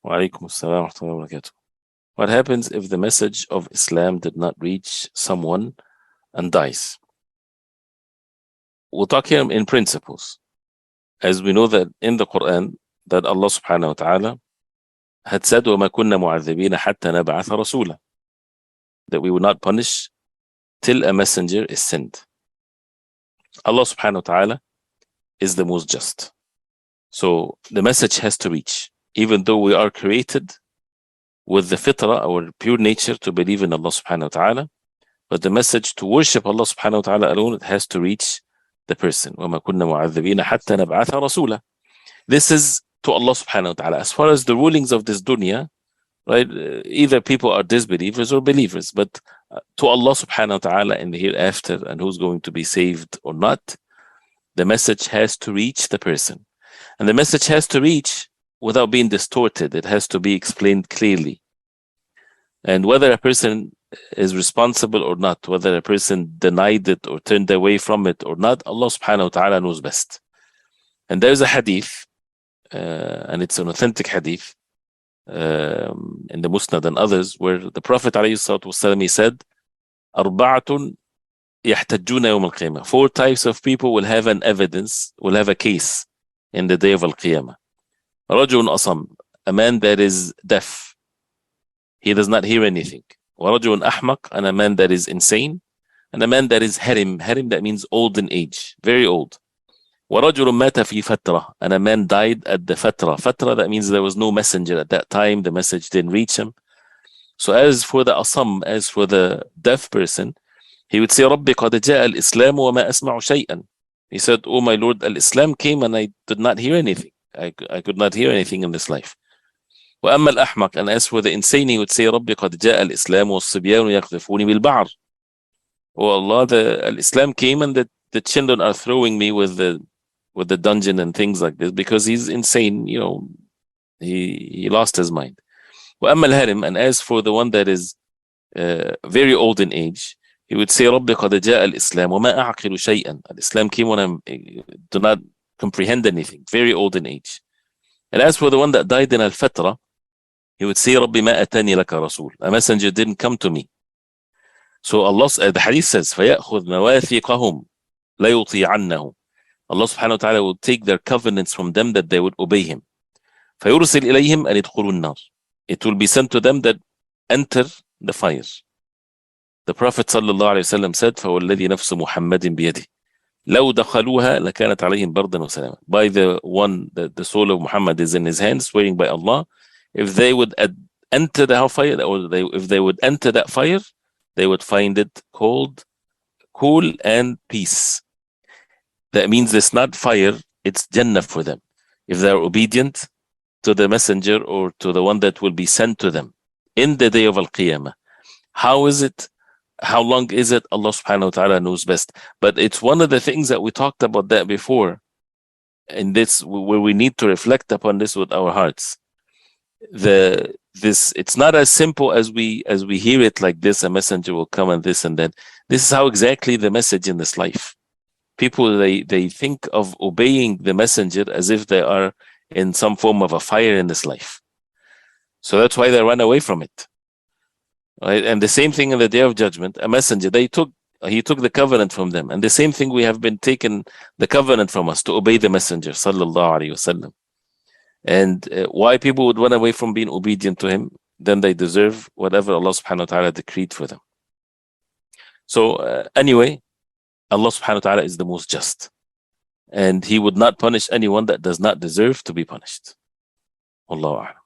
Wa alaikum assalam wa rahmatullahi wa barakatuh. What happens if the message of Islam did not reach someone and dies? We'll talk here in principles. As we know that in the Quran, that Allah subhanahu wa ta'ala had said, وَمَا كُنَّا مُعَذِّبِينَ حَتَّى نَبْعَثَ رَسُولًا, that we will not punish till a messenger is sent. Allah subhanahu wa ta'ala is the most just. So the message has to reach, even though we are created with the fitrah, our pure nature, to believe in Allah subhanahu wa ta'ala, but the message to worship Allah subhanahu wa ta'ala alone, it has to reach the person. وَمَا كُنَّا مُعَذِّبِينَ حَتَّى نَبْعَثَ رَسُولًا. This is to Allah subhanahu wa ta'ala. As far as the rulings of this dunya, right, either people are disbelievers or believers, but to Allah subhanahu wa ta'ala in the hereafter and who's going to be saved or not, the message has to reach the person. And the message has to reach without being distorted. It has to be explained clearly. And whether a person is responsible or not, whether a person denied it or turned away from it or not, Allah subhanahu wa ta'ala knows best. And there's a hadith, and it's an authentic hadith, in the Musnad and others, where the Prophet ﷺ, he said, أربعة يحتجون يوم القيامة. 4 types of people will have an evidence, will have a case in the day of Al-Qiyamah. رجل أصم, a man that is deaf, he does not hear anything. ورجل أحمق, and a man that is insane, and a man that is harim. Harim, that means old in age, very old. وَرَجُلٌ مَاتَ فِي فَتْرَةٍ, and a man died at the fatra. Fatra, that means there was no messenger at that time, the message didn't reach him. So as for the asam, as for the deaf person, he would say, رَبِّ قَدْ جَاءَ الْإِسْلَامُ وَمَا أَسْمَعُ شَيْئًا. He said, oh my Lord, Al-Islam came and I did not hear anything. I could not hear anything in this life. وَأَمَّا الْأَحْمَقِ, and as for the insane, he would say, رَبِّ قَدْ جَاءَ الْإِسْلَامُ وَالصِّبْيَانُ يَقْذِفُونِ بِالْبَعْرِ. Oh Allah, the Al-Islam came and the children are throwing me with the dungeon and things like this, because he's insane, he lost his mind. وَأَمَّا الْهَرِمْ, and as for the one that is very old in age, he would say, رَبِّ قَدْ جَاءَ الْإِسْلَامُ وَمَا أَعْقِلُ شَيْئًا. Islam came when I do not comprehend anything, very old in age. And as for the one that died in al-fatra, he would say, رَبِّ مَا أَتَانِي لَكَ رَسُولٌ. A messenger didn't come to me. So Allah, the hadith says, فَيَأْخُذْ مَوَاثِقَهُمْ لَيُطِيعَنَّهُ. Allah subhanahu wa ta'ala will take their covenants from them that they would obey him. فَيُرْسِلْ إِلَيْهِمْ أَنْ يَدْخُلُوا النَّارِ. It will be sent to them that enter the fire. The Prophet sallallahu alayhi wa sallam said, فَوَالَّذِي نَفْسُ مُحَمَّدٍ بِيَدِهِ لَوْ دَخَلُوهَا لَكَانَتْ عَلَيْهِمْ بَرْدًا وَسَلَامًا. By the one that the soul of Muhammad is in his hands, swearing by Allah, if they would enter the hellfire, or if they would enter that fire, they would find it cold, cool, and peace. That means it's not fire, it's Jannah for them, if they're obedient to the messenger or to the one that will be sent to them in the day of Al-Qiyamah. How is it? How long is it? Allah subhanahu wa ta'ala knows best. But it's one of the things that we talked about that before, and this where we need to reflect upon this with our hearts. It's not as simple as we hear it like this, a messenger will come and this and that. This is how exactly the message in this life. People, they think of obeying the messenger as if they are in some form of a fire in this life. So that's why they run away from it. Right? And the same thing in the day of judgment, a messenger, he took the covenant from them. And the same thing, we have been taken the covenant from us to obey the messenger, sallallahu alayhi wasallam. And why people would run away from being obedient to him, then they deserve whatever Allah subhanahu wa ta'ala decreed for them. So anyway, Allah subhanahu wa ta'ala is the most just. And he would not punish anyone that does not deserve to be punished. Wallahu a'lam.